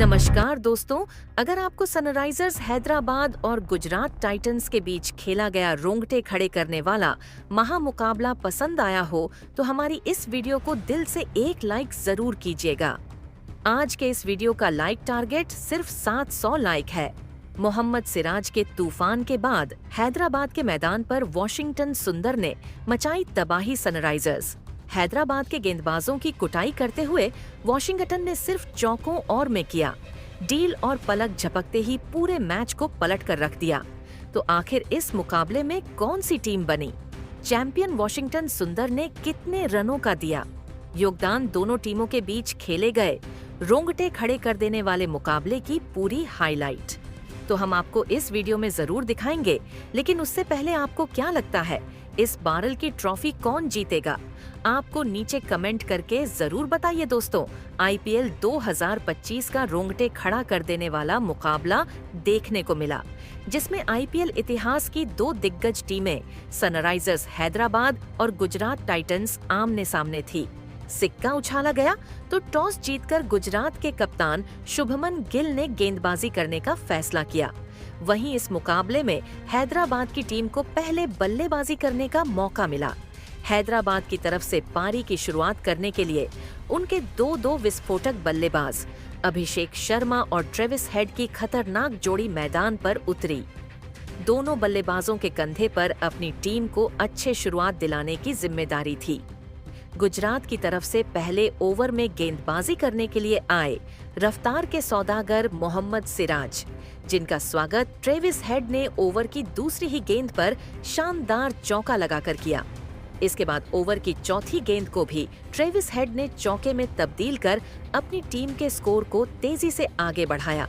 नमस्कार दोस्तों, अगर आपको सनराइजर्स हैदराबाद और गुजरात टाइटंस के बीच खेला गया रोंगटे खड़े करने वाला महामुकाबला पसंद आया हो तो हमारी इस वीडियो को दिल से एक लाइक जरूर कीजिएगा। आज के इस वीडियो का लाइक टारगेट सिर्फ 700 लाइक है। मोहम्मद सिराज के तूफान के बाद हैदराबाद के मैदान पर वॉशिंगटन सुंदर ने मचाई तबाही। सनराइजर्स हैदराबाद के गेंदबाजों की कुटाई करते हुए वॉशिंगटन ने सिर्फ चौकों और में किया। डील और पलक झपकते ही पूरे मैच को पलट कर रख दिया। तो आखिर इस मुकाबले में कौन सी टीम बनी? चैंपियन वॉशिंगटन सुंदर ने कितने रनों का दिया योगदान? दोनों टीमों के बीच खेले गए रोंगटे खड़े कर देने वाले मुकाबले की पूरी हाईलाइट तो हम आपको इस वीडियो में जरूर दिखाएंगे। लेकिन उससे पहले आपको क्या लगता है, इस बारल की ट्रॉफी कौन जीतेगा? आपको नीचे कमेंट करके जरूर बताइए दोस्तों। आईपीएल 2025 का रोंगटे खड़ा कर देने वाला मुकाबला देखने को मिला, जिसमें आईपीएल इतिहास की दो दिग्गज टीमें सनराइजर्स हैदराबाद और गुजरात टाइटंस आमने सामने थी। सिक्का उछाला गया तो टॉस जीतकर गुजरात के कप्तान शुभमन गिल ने गेंदबाजी करने का फैसला किया। वहीं इस मुकाबले में हैदराबाद की टीम को पहले बल्लेबाजी करने का मौका मिला। हैदराबाद की तरफ से पारी की शुरुआत करने के लिए उनके दो विस्फोटक बल्लेबाज अभिषेक शर्मा और ट्रेविस हेड की खतरनाक जोड़ी मैदान पर उतरी। दोनों बल्लेबाजों के कंधे पर अपनी टीम को अच्छे शुरुआत दिलाने की जिम्मेदारी थी। गुजरात की तरफ से पहले ओवर में गेंदबाजी करने के लिए आए रफ्तार के सौदागर मोहम्मद सिराज, जिनका स्वागत ट्रेविस हेड ने ओवर की दूसरी ही गेंद पर शानदार चौका लगाकर किया। इसके बाद ओवर की चौथी गेंद को भी ट्रेविस हेड ने चौके में तब्दील कर अपनी टीम के स्कोर को तेजी से आगे बढ़ाया।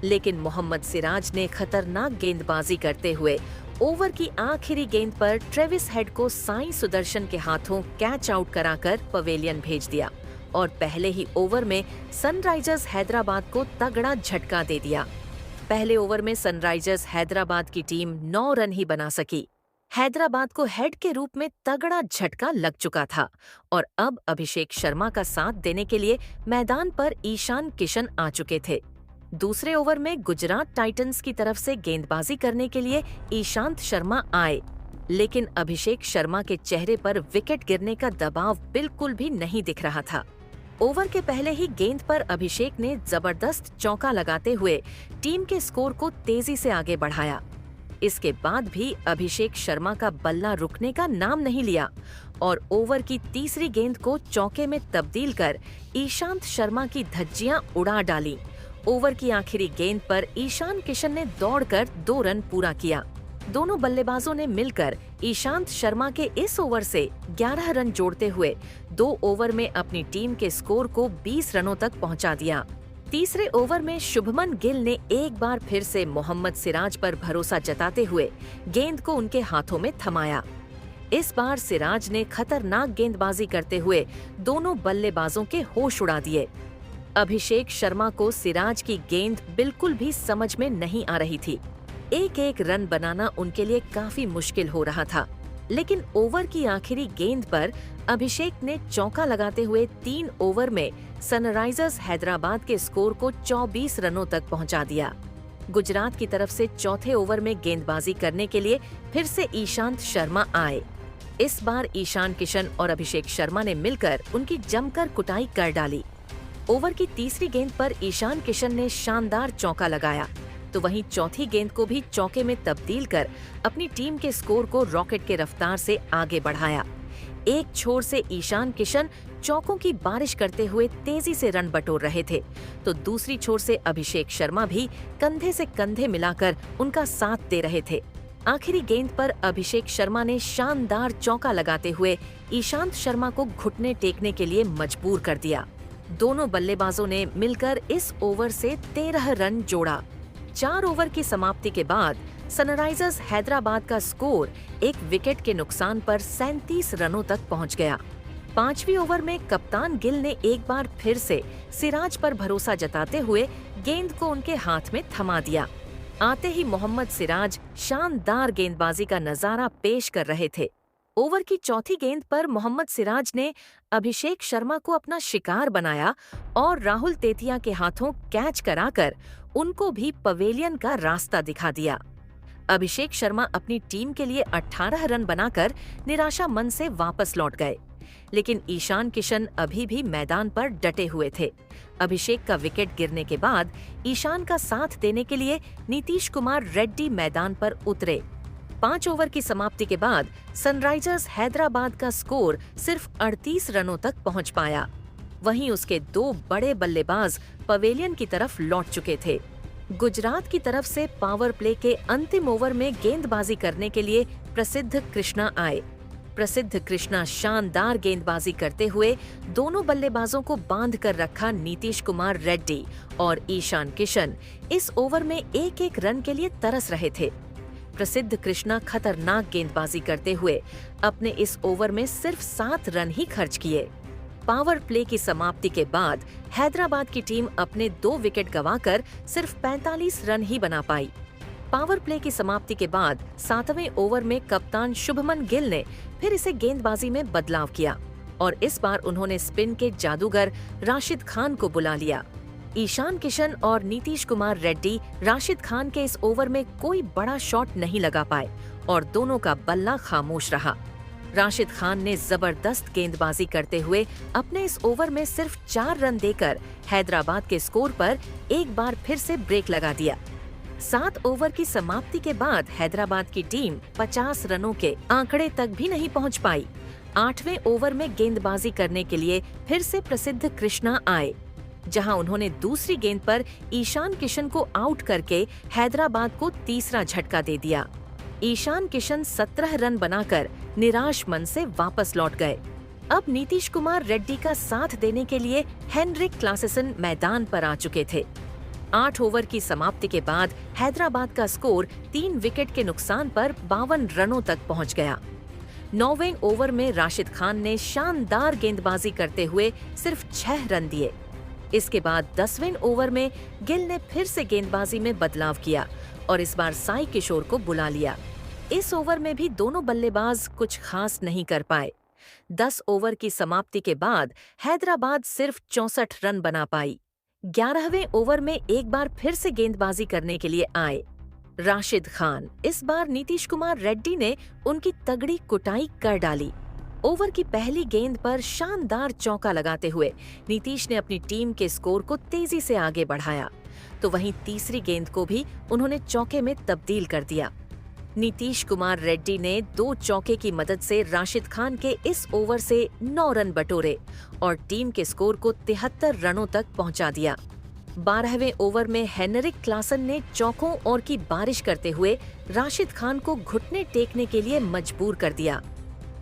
लेकिन मोहम्मद सिराज ने खतरनाक गेंदबाजी करते हुए ओवर की आखिरी गेंद पर ट्रेविस हेड को साई सुदर्शन के हाथों कैच आउट कराकर पवेलियन भेज दिया और पहले ही ओवर में सनराइजर्स हैदराबाद को तगड़ा झटका दे दिया। पहले ओवर में सनराइजर्स हैदराबाद की टीम 9 रन ही बना सकी। हैदराबाद को हेड के रूप में तगड़ा झटका लग चुका था और अब अभिषेक शर्मा का साथ देने के लिए मैदान पर ईशान किशन आ चुके थे। दूसरे ओवर में गुजरात टाइटंस की तरफ से गेंदबाजी करने के लिए ईशांत शर्मा आए, लेकिन अभिषेक शर्मा के चेहरे पर विकेट गिरने का दबाव बिल्कुल भी नहीं दिख रहा था। ओवर के पहले ही गेंद पर अभिषेक ने जबरदस्त चौका लगाते हुए टीम के स्कोर को तेजी से आगे बढ़ाया। इसके बाद भी अभिषेक शर्मा का बल्ला रुकने का नाम नहीं लिया और ओवर की तीसरी गेंद को चौके में तब्दील कर ईशांत शर्मा की धज्जियां उड़ा डाली। ओवर की आखिरी गेंद पर ईशान किशन ने दौड़कर 2 रन पूरा किया। दोनों बल्लेबाजों ने मिलकर ईशांत शर्मा के इस ओवर से 11 रन जोड़ते हुए 2 ओवर में अपनी टीम के स्कोर को 20 रनों तक पहुंचा दिया। तीसरे ओवर में शुभमन गिल ने एक बार फिर से मोहम्मद सिराज पर भरोसा जताते हुए गेंद को उनके हाथों में थमाया। इस बार सिराज ने खतरनाक गेंदबाजी करते हुए दोनों बल्लेबाजों के होश उड़ा दिए। अभिषेक शर्मा को सिराज की गेंद बिल्कुल भी समझ में नहीं आ रही थी। एक रन बनाना उनके लिए काफी मुश्किल हो रहा था, लेकिन ओवर की आखिरी गेंद पर अभिषेक ने चौका लगाते हुए 3 ओवर में सनराइजर्स हैदराबाद के स्कोर को 24 रनों तक पहुंचा दिया। गुजरात की तरफ से चौथे ओवर में गेंदबाजी करने के लिए फिर से ईशांत शर्मा आए। इस बार ईशान किशन और अभिषेक शर्मा ने मिलकर उनकी जमकर कुटाई कर डाली। ओवर की तीसरी गेंद पर ईशान किशन ने शानदार चौका लगाया, तो वहीं चौथी गेंद को भी चौके में तब्दील कर अपनी टीम के स्कोर को रॉकेट के रफ्तार से आगे बढ़ाया। एक छोर से ईशान किशन चौकों की बारिश करते हुए तेजी से रन बटोर रहे थे, तो दूसरी छोर से अभिषेक शर्मा भी कंधे से कंधे मिलाकर उनका साथ दे रहे थे। आखिरी गेंद पर अभिषेक शर्मा ने शानदार चौका लगाते हुए ईशांत शर्मा को घुटने टेकने के लिए मजबूर कर दिया। दोनों बल्लेबाजों ने मिलकर इस ओवर से 13 रन जोड़ा। 4 ओवर की समाप्ति के बाद सनराइजर्स हैदराबाद का स्कोर एक विकेट के नुकसान पर 37 रनों तक पहुंच गया। 5वीं ओवर में कप्तान गिल ने एक बार फिर से सिराज पर भरोसा जताते हुए गेंद को उनके हाथ में थमा दिया। आते ही मोहम्मद सिराज शानदार गेंदबाजी का नजारा पेश कर रहे थे। ओवर की चौथी गेंद पर मोहम्मद सिराज ने अभिषेक शर्मा को अपना शिकार बनाया और राहुल तेतिया के हाथों कैच कराकर उनको भी पवेलियन का रास्ता दिखा दिया। अभिषेक शर्मा अपनी टीम के लिए 18 रन बनाकर निराशा मन से वापस लौट गए, लेकिन ईशान किशन अभी भी मैदान पर डटे हुए थे। अभिषेक का विकेट गिरने के बाद ईशान का साथ देने के लिए नीतीश कुमार रेड्डी मैदान पर उतरे। 5 ओवर की समाप्ति के बाद सनराइजर्स हैदराबाद का स्कोर सिर्फ 38 रनों तक पहुंच पाया। वहीं उसके 2 बड़े बल्लेबाज पवेलियन की तरफ लौट चुके थे। गुजरात की तरफ से पावर प्ले के अंतिम ओवर में गेंदबाजी करने के लिए प्रसिद्ध कृष्णा आए। प्रसिद्ध कृष्णा शानदार गेंदबाजी करते हुए दोनों बल्लेबाजों को बांध कर रखा नीतीश कुमार रेड्डी और ईशान किशन इस ओवर में एक रन के लिए तरस रहे थे। प्रसिद्ध कृष्णा खतरनाक गेंदबाजी करते हुए अपने इस ओवर में सिर्फ 7 रन ही खर्च किए। पावर प्ले की समाप्ति के बाद हैदराबाद की टीम अपने 2 विकेट गंवाकर सिर्फ 45 रन ही बना पाई। पावर प्ले की समाप्ति के बाद 7वें ओवर में कप्तान शुभमन गिल ने फिर इसे गेंदबाजी में बदलाव किया और इस बार उन्होंने स्पिन के जादूगर राशिद खान को बुला लिया। ईशान किशन और नीतीश कुमार रेड्डी राशिद खान के इस ओवर में कोई बड़ा शॉट नहीं लगा पाए और दोनों का बल्ला खामोश रहा। राशिद खान ने जबरदस्त गेंदबाजी करते हुए अपने इस ओवर में सिर्फ 4 रन देकर हैदराबाद के स्कोर पर एक बार फिर से ब्रेक लगा दिया। 7 ओवर की समाप्ति के बाद हैदराबाद की टीम 50 रनों के आंकड़े तक भी नहीं पहुंच पाई। 8वें ओवर में गेंदबाजी करने के लिए फिर से प्रसिद्ध कृष्णा आए, जहां उन्होंने दूसरी गेंद पर ईशान किशन को आउट करके हैदराबाद को तीसरा झटका दे दिया। ईशान किशन 17 रन बनाकर निराश मन से वापस लौट गए। अब नीतीश कुमार रेड्डी का साथ देने के लिए हेनरिक क्लासेसन मैदान पर आ चुके थे। 8 ओवर की समाप्ति के बाद हैदराबाद का स्कोर 3 विकेट के नुकसान पर 52 रनों तक पहुंच गया। 9वें ओवर में राशिद खान ने शानदार गेंदबाजी करते हुए सिर्फ 6 रन दिए। इसके बाद 10वें ओवर में गिल ने फिर से गेंदबाजी में बदलाव किया और इस बार साई किशोर को बुला लिया। इस ओवर में भी दोनों बल्लेबाज कुछ खास नहीं कर पाए। 10 ओवर की समाप्ति के बाद हैदराबाद सिर्फ 64 रन बना पाई। 11वें ओवर में एक बार फिर से गेंदबाजी करने के लिए आए राशिद खान। इस बार नीतीश कुमार रेड्डी ने उनकी तगड़ी कुटाई कर डाली। ओवर की पहली गेंद पर शानदार चौका लगाते हुए नीतीश ने अपनी टीम के स्कोर को तेजी से आगे बढ़ाया, तो वहीं तीसरी गेंद को भी उन्होंने चौके में तब्दील कर दिया। नीतीश कुमार रेड्डी ने 2 चौके की मदद से राशिद खान के इस ओवर से 9 रन बटोरे और टीम के स्कोर को 73 रनों तक पहुंचा दिया। 12वें ओवर में हेनरिक क्लासन ने चौकों और की बारिश करते हुए राशिद खान को घुटने टेकने के लिए मजबूर कर दिया।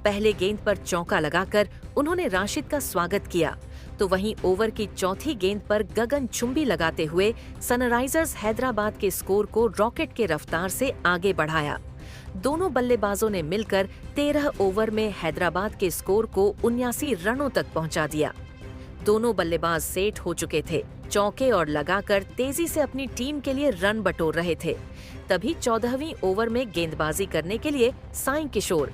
पहले गेंद पर चौका लगाकर उन्होंने राशिद का स्वागत किया, तो वहीं ओवर की चौथी गेंद पर गगनचुंबी लगाते हुए सनराइजर्स हैदराबाद के स्कोर को रॉकेट के रफ्तार से आगे बढ़ाया। दोनों बल्लेबाजों ने मिलकर 13 ओवर में हैदराबाद के स्कोर को 79 रनों तक पहुंचा दिया। दोनों बल्लेबाज सेट हो चुके थे, चौके और लगाकर तेजी से अपनी टीम के लिए रन बटोर रहे थे। तभी 14वीं ओवर में गेंदबाजी करने के लिए साई किशोर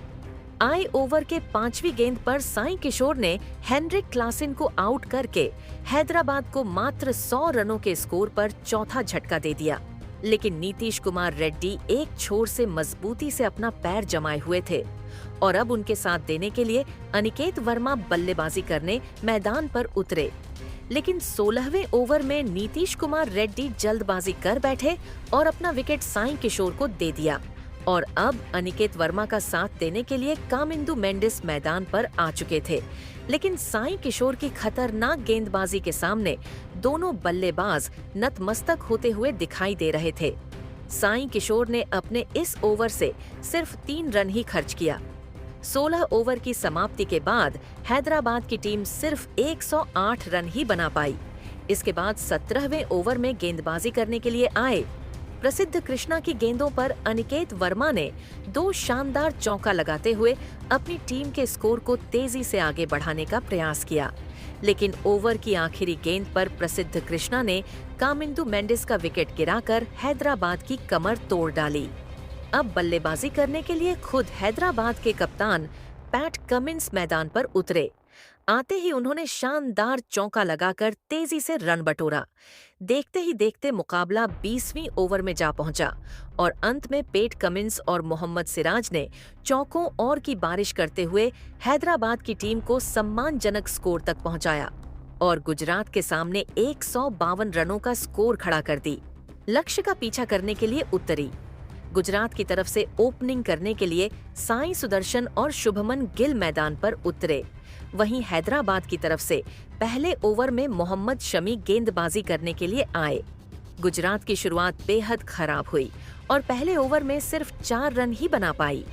आए। ओवर के 5वीं गेंद पर साई किशोर ने हेनरिक क्लासन को आउट करके हैदराबाद को मात्र 100 रनों के स्कोर पर चौथा झटका दे दिया। लेकिन नीतीश कुमार रेड्डी एक छोर से मजबूती से अपना पैर जमाए हुए थे और अब उनके साथ देने के लिए अनिकेत वर्मा बल्लेबाजी करने मैदान पर उतरे। लेकिन 16वें ओवर में नीतीश कुमार रेड्डी जल्दबाजी कर बैठे और अपना विकेट साई किशोर को दे दिया और अब अनिकेत वर्मा का साथ देने के लिए कामिंदु मेंडिस मैदान पर आ चुके थे। लेकिन साई किशोर की खतरनाक गेंदबाजी के सामने दोनों बल्लेबाज नतमस्तक होते हुए दिखाई दे रहे थे। साई किशोर ने अपने इस ओवर से सिर्फ 3 रन ही खर्च किया। 16 ओवर की समाप्ति के बाद हैदराबाद की टीम सिर्फ 108 रन ही बना पाई। इसके बाद 17वें ओवर में गेंदबाजी करने के लिए आए प्रसिद्ध कृष्णा की गेंदों पर अनिकेत वर्मा ने 2 शानदार चौका लगाते हुए अपनी टीम के स्कोर को तेजी से आगे बढ़ाने का प्रयास किया। लेकिन ओवर की आखिरी गेंद पर प्रसिद्ध कृष्णा ने कामिंदु मेंडिस का विकेट गिराकर हैदराबाद की कमर तोड़ डाली। अब बल्लेबाजी करने के लिए खुद हैदराबाद के कप्तान पैट कमिंस मैदान पर उतरे। आते ही उन्होंने शानदार चौका लगाकर तेजी से रन बटोरा। देखते ही देखते मुकाबला 20वीं ओवर में जा पहुंचा और अंत में पेट कमिंस और मोहम्मद सिराज ने चौकों और की बारिश करते हुए हैदराबाद की टीम को सम्मानजनक स्कोर तक पहुंचाया और गुजरात के सामने 152 रनों का स्कोर खड़ा कर दी। लक्ष्य का पीछा करने के लिए उत्तरी गुजरात की तरफ से ओपनिंग करने के लिए साई सुदर्शन और शुभमन गिल मैदान पर उतरे। वहीं हैदराबाद की तरफ से पहले ओवर में मोहम्मद शमी गेंदबाजी करने के लिए आए। गुजरात की शुरुआत बेहद खराब हुई और पहले ओवर में सिर्फ 4 रन ही बना पाई।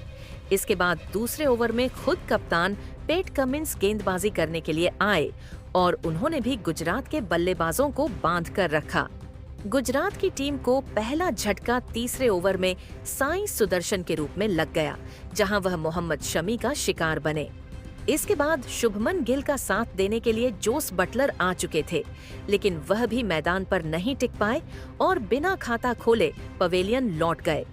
इसके बाद दूसरे ओवर में खुद कप्तान पेट कमिंस गेंदबाजी करने के लिए आए और उन्होंने भी गुजरात के बल्लेबाजों को बांध कर रखा। गुजरात की टीम को पहला झटका तीसरे ओवर में साई सुदर्शन के रूप में लग गया, जहां वह मोहम्मद शमी का शिकार बने। इसके बाद शुभमन गिल का साथ देने के लिए जोस बटलर आ चुके थे, लेकिन वह भी मैदान पर नहीं टिक पाए और बिना खाता खोले पवेलियन लौट गए।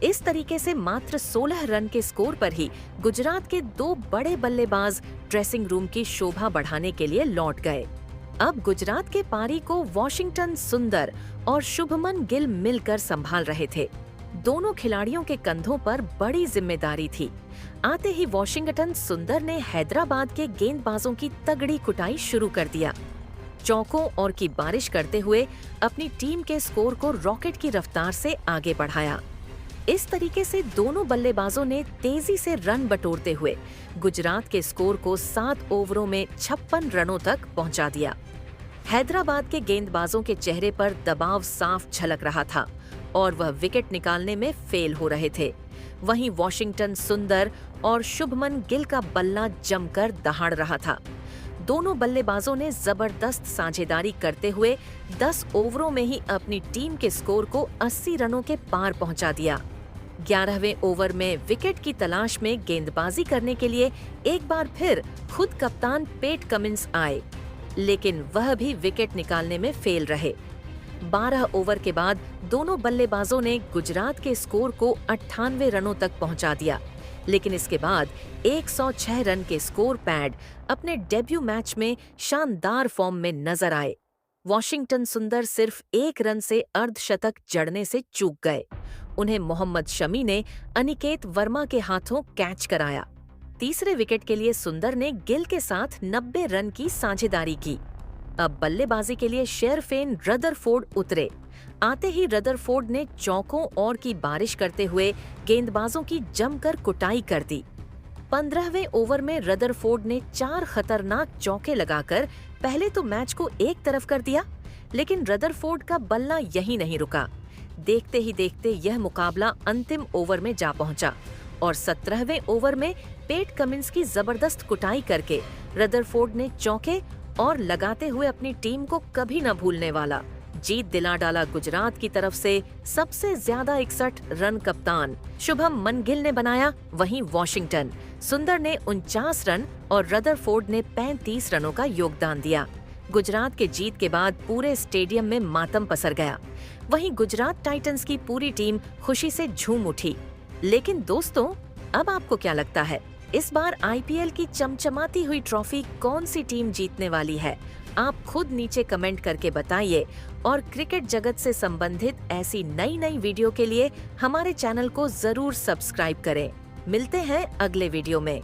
इस तरीके से मात्र 16 रन के स्कोर पर ही गुजरात के 2 बड़े बल्लेबाज ड्रेसिंग रूम की शोभा बढ़ाने के लिए लौट गए। अब गुजरात के पारी को वॉशिंगटन सुंदर और शुभमन गिल मिलकर संभाल रहे थे। दोनों खिलाड़ियों के कंधों पर बड़ी जिम्मेदारी थी। आते ही वॉशिंगटन सुंदर ने हैदराबाद के गेंदबाजों की तगड़ी कुटाई शुरू कर दिया। चौकों और की बारिश करते हुए अपनी टीम के स्कोर को रॉकेट की रफ्तार से आगे बढ़ाया। इस तरीके से दोनों बल्लेबाजों ने तेजी से रन बटोरते हुए गुजरात के स्कोर को 7 ओवरों में 56 रनों तक पहुंचा दिया। हैदराबाद के गेंदबाजों के चेहरे पर दबाव साफ झलक रहा था और वह विकेट निकालने में फेल हो रहे थे। वहीं वॉशिंगटन सुंदर और शुभमन गिल का बल्ला जमकर दहाड़ रहा था। दोनों बल्लेबाजों ने जबरदस्त साझेदारी करते हुए 10 ओवरों में ही अपनी टीम के स्कोर को 80 रनों के पार पहुंचा दिया। 11वें ओवर में विकेट की तलाश में गेंदबाजी करने के लिए एक बार फिर खुद कप्तान पेट कमिंस आए, लेकिन वह भी विकेट निकालने में फेल रहे। 12 ओवर के बाद दोनों बल्लेबाजों ने गुजरात के स्कोर को 98 रनों तक पहुंचा दिया, लेकिन इसके बाद 106 रन के स्कोर पैड अपने डेब्यू मैच में शानदार फॉर्म में नजर आए। वॉशिंगटन सुंदर सिर्फ 1 रन से अर्धशतक जड़ने से चूक गए। उन्हें मोहम्मद शमी ने अनिकेत वर्मा के हाथों कैच कराया। तीसरे विकेट के लिए सुंदर ने गिल के साथ 90 रन की साझेदारी की। अब बल्लेबाजी के लिए शेरफेन रदरफोर्ड उतरे। आते ही रदरफोर्ड ने चौकों और की बारिश करते हुए गेंदबाजों की जमकर कुटाई कर दी। 15वें ओवर में रदरफोर्ड ने 4 खतरनाक चौके लगाकर पहले तो मैच को एक तरफ कर दिया, लेकिन रदरफोर्ड का बल्ला यहीं नहीं रुका। देखते ही देखते यह मुकाबला अंतिम ओवर में जा पहुंचा और 17वें ओवर में पेट कमिंस की जबरदस्त कुटाई करके रदरफोर्ड ने चौके और लगाते हुए अपनी टीम को कभी न भूलने वाला जीत दिला डाला। गुजरात की तरफ से सबसे ज्यादा 61 रन कप्तान शुभमन गिल ने बनाया, वहीं वॉशिंगटन सुंदर ने 49 रन और रदरफोर्ड ने 35 रनों का योगदान दिया। गुजरात के जीत के बाद पूरे स्टेडियम में मातम पसर गया। वहीं गुजरात टाइटंस की पूरी टीम खुशी से झूम उठी। लेकिन दोस्तों, अब आपको क्या लगता है, इस बार आईपीएल की चमचमाती हुई ट्रॉफी कौन सी टीम जीतने वाली है? आप खुद नीचे कमेंट करके बताइए और क्रिकेट जगत से संबंधित ऐसी नई वीडियो के लिए हमारे चैनल को जरूर सब्सक्राइब करें। मिलते हैं अगले वीडियो में।